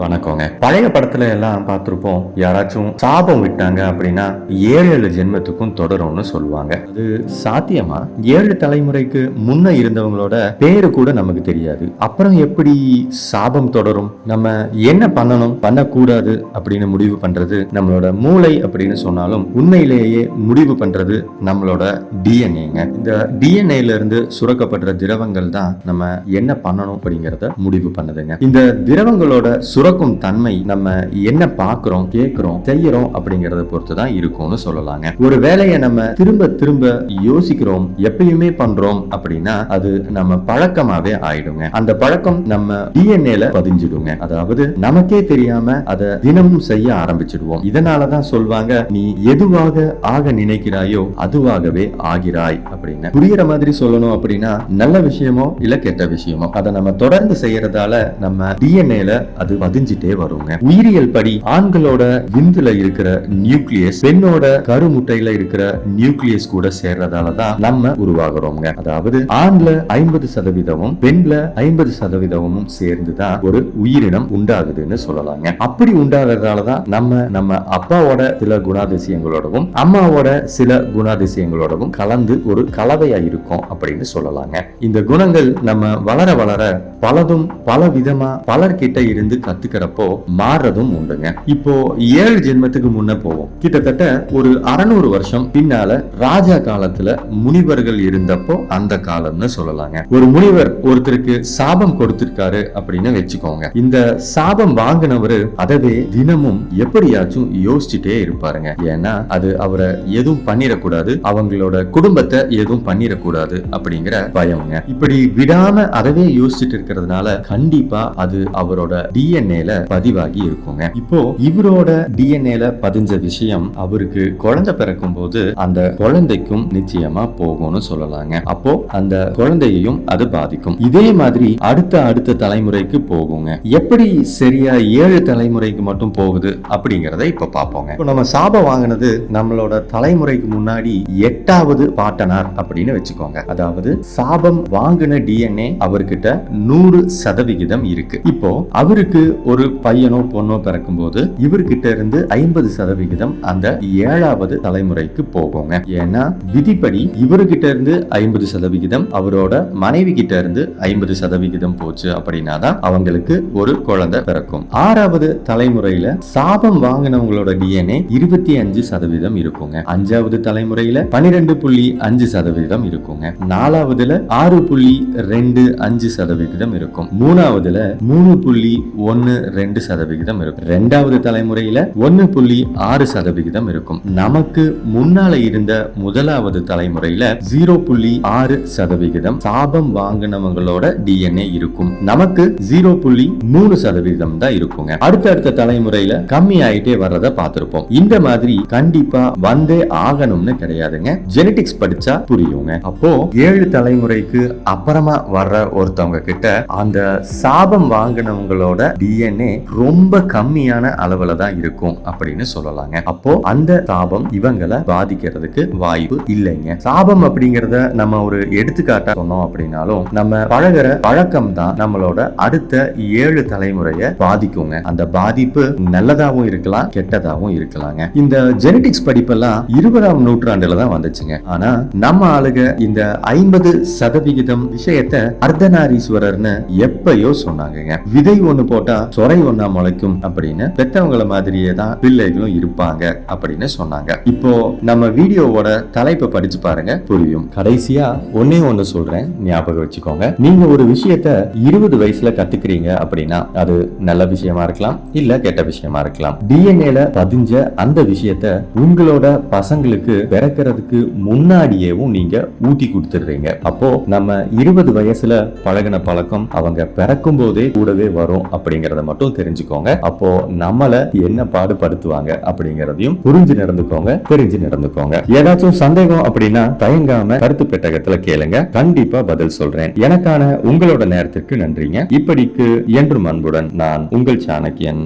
வணக்கங்க. பழைய படத்துல எல்லாம் பார்த்திருப்போம், யாராச்சும் சாபம் விட்டாங்க அப்படின்னா 7 ஜென்மத்துக்கும் தொடரும்னு சொல்லுவாங்க. அது சாத்தியமா? 7 தலைமுறைக்கு முன்ன இருந்தவங்களோட பேரு கூட நமக்கு தெரியாது. அப்புறம் எப்படி சாபம் தொடரும்? நம்ம என்ன பண்ணணும் பண்ணக்கூடாது அப்படின்னு முடிவு பண்றது நம்மளோட மூளை அப்படின்னு சொன்னாலும் உண்மையிலேயே முடிவு பண்றது நம்மளோட டிஎன்ஏங்க. இந்த டிஎன்ஏல இருந்து சுரக்கப்படுற திரவங்கள் தான் நம்ம என்ன பண்ணணும் அப்படிங்கறத முடிவு பண்ணுதுங்க. இந்த திரவங்களோட சுரக்கும் தன்மை நம்ம என்ன பார்க்கிறோம், கேட்கிறோம், செய்யறோம் அப்படிங்கறத பொறுத்து தான் இருக்கும்னு சொல்லலாங்க. ஒரு வேலையை நம்ம திரும்ப திரும்ப யோசிக்கிறோம், எப்பயுமே பண்றோம் அப்படின்னா அது நம்ம பழக்கமாவே ஆயிடுங்க. அந்த பழக்கம் நம்ம டிஎன்ஏல பதிஞ்சிடுங்க. அதாவது நமக்கே தெரியாம அதை தினமும் செய்ய ஆரம்பிச்சிடுவோம். இதனாலதான் சொல்வாங்க, நீ எதுவாக ஆக நினைக்கிறாயோ அதுவாகவே ஆகிறாய் அப்படின்னு. புரியுற மாதிரி சொல்லணும் அப்படின்னா நல்ல விஷயமோ இல்ல கெட்ட விஷயமோ அதை நம்ம தொடர்ந்து செய்யறதால நம்ம டிஎன்ஏல அது பதிஞ்சிட்டே வருங்க. உயிரியல் படி ஆண்களோட விந்துல இருக்கிற நியூக்ளியஸ் பெண்ணோட கருமுட்டையில இருக்கிற நியூக்ளியஸ் கூட சேர்றதால தான் நம்ம உருவாகிறோங்க. அதாவது ஆண்ல 50% பெண்ல 50% சேர்ந்துதான் ஒரு உயிரினம் உண்டாகுதுன்னு சொல்லலாங்க. அப்படி உண்டாகிறதால தான் நம்ம அப்பாவோட சில குணாதிசயங்களோடவும் அம்மாவோட சில குணாதிசயங்களோடவும் கலந்து ஒரு கலவையா இருக்கும் அப்படின்னு சொல்லலாங்க. இந்த குணங்கள் நம்ம வளர வளர பலதும் பல விதமா பலர்கிட்ட இருந்து கத்துக்கிறப்போ மாறுறதும் உண்டுங்க. இப்போ 7 ஜென்மத்துக்கு முன்ன போவோம். கிட்டத்தட்ட ஒரு 600 வருஷம் பின்னால ராஜா காலத்துல முனிவர்கள் இருந்தப்போ அந்த காலம்னு சொல்லலாங்க. ஒரு முனிவர் ஒருத்தருக்கு சாபம் கொடுத்திருக்காரு அப்படின்னு வச்சுக்கோங்க. இந்த சாபம் வாங்கினவரு அதவே தினமும் எப்படியாச்சும் யோசிச்சுட்டே இருப்பாருங்க. ஏன்னா அது அவரை எதுவும் பண்ணிடக்கூடாது, அவங்களோட குடும்பத்தை எதுவும் பண்ணிடக்கூடாது அப்படிங்கிற பயம்ங்க. இப்படி விடாம அதவே யோசிச்சுட்டு இருக்கிறதுனால கண்டிப்பா அது அவரோட டிஎன்ஏல பதிவாகி இருக்குங்க. இப்போ இவரோட டிஎன்ஏல பதிஞ்ச விஷயம் அவருக்கு குழந்தை பிறக்கும் போது அந்த குழந்தைக்கும் நிச்சயமா போகும்னு சொல்லலாங்க. அப்போ அந்த குழந்தையையும் அது பாதிக்கும். இதே மாதிரி அடுத்த தலைமுறைக்கு போகுங்க. எப்படி சரியா 7 தலைமுறைக்கு மட்டும் போகுது அப்படிங்கறத இப்ப பாப்போங்க. இப்போ நம்ம சாபம் வாங்கினது நம்மளோட தலைமுறைக்கு முன்னாடி 8வது பாட்டனார் அப்படின்னு வச்சுக்கோங்க. அதாவது சாபம் வாங்கின டிஎன்ஏ அவர்கிட்ட 100% இருக்கு. இப்போ அவருக்கு ஒரு பையனோ பொண்ணோ பிறக்கும் போது இவர்கிட்ட இருந்து 50% அந்த 7வது தலைமுறைக்கு போகுங்க. ஏன்னா விதிப்படி இவர்கிட்ட இருந்து 50%, அவரோட மனைவி கிட்ட இருந்து 50% போச்சு அப்படின்னா தான் அவங்களுக்கு ஒரு குழந்தை பிறக்கும். 6வது தலைமுறையில சாபம் வாங்கினவங்களோட டிஎன்ஏ 25% இருக்குங்க. 5வது தலைமுறையில 12.5% இருக்குங்க. 4வதுல 6.25% இருக்கும். 3வதுல 3.12% இருக்கும். 2வது தலைமுறையில 1.6% இருக்கும். நமக்கு முன்னால இருந்த 1வது தலைமுறையில 0.6% சாபம் வாங்கினவங்களோட டிஎன்ஏ இருக்கும். நமக்கு 0.3% தான் இருக்குங்க. அடுத்த தலைமுறையில கம்மி ஆயிட்டே வர்றத பார்த்திருப்போம். இந்த மாதிரி கண்டிப்பா வந்தே ஆகணும்னு கிடையாதுங்க. ஜெனடிக்ஸ் படிச்சா புரியுங்க. அப்போ 7 தலைமுறைக்கு அப்புறமா வர்ற ஒருத்தவங்க கிட்ட அந்த சாபம் வாங்கினவங்களோட டிஎன்ஏ ரொம்ப கம்மியான அளவுல தான் இருக்கும் அப்படின்னு சொல்லலாங்க. அப்போ அந்த சாபம் இவங்களை பாதிக்கிறதுக்கு வாய்ப்பு இல்லைங்க. சாபம் அப்படிங்கறத நம்ம ஒரு எடுத்துக்காட்டா சொன்னோம் அப்படின்னாலும் நம்ம பழகிற பழக்கம் தான் நம்மளோட அடுத்த 7 தலைமுறைய பாதிக்குங்க. அந்த பாதிப்பு நல்லதாவும் இருக்கலாம், கெட்டதாவும் இருக்கலாங்க. இந்த ஜெனடிக்ஸ் படிப்பெல்லாம் 20ஆம் நூற்றாண்டுல தான் வந்துச்சுங்க. ஆனா நம்ம ஆளுக இந்த 50% விஷயத்தை அர்த்தநாரீஸ்வரர்னு எப்பயோ சொன்னாங்க. விதை ஒண்ணு போட்டா சொரை ஒண்ணா முளைக்கும் அப்படின்னு பெத்தவங்கள மாதிரியே தான் பிள்ளைகளும் இருப்பாங்க அப்படின்னு சொன்னாங்க. இப்போ நம்ம வீடியோவோட தலைப்பை படிச்சு பாருங்க, புரியும். கடைசியா ஒன்னே ஒண்ணு சொல்றேன், ஞாபகம் வச்சுக்கோங்க. நீங்க ஒரு விஷயத்த 20 வயசுல கத்துக்கிறீங்க அப்படின்னா அது நல்ல விஷயமா இருக்கலாம், இல்ல கெட்ட விஷயமா இருக்கலாம். டிஎன்ஏல பதிஞ்ச அந்த விஷயத்த உங்களோட பசங்களுக்கு பிறக்கிறதுக்கு முன்னாடியேவும் நீங்க ஊட்டி கொடுத்துடுறீங்க. அப்போ நம்ம 20 வயசுல பழகின பழக்கம் அவங்க பிறக்கும் போதே கூடவே வரும் அப்படிங்கறத மட்டும் தெரிஞ்சுக்கோங்க. அப்போ நம்மள என்ன பாடுபடுத்துவாங்க அப்படிங்கறதையும் புரிஞ்சு நடந்துக்கோங்க, தெரிஞ்சு நடந்துக்கோங்க. ஏதாச்சும் சந்தேகம் அப்படின்னா தயங்காம கருத்து பெட்டகத்துல கேளுங்க, கண்டிப்பா பதில் சொல்றேன். எனக்கான உங்களோட நேரத்திற்கு நன்றிங்க. இப்படிக்கு என்றும் அன்புடன் நான் உங்கள் சாணக்கியன்.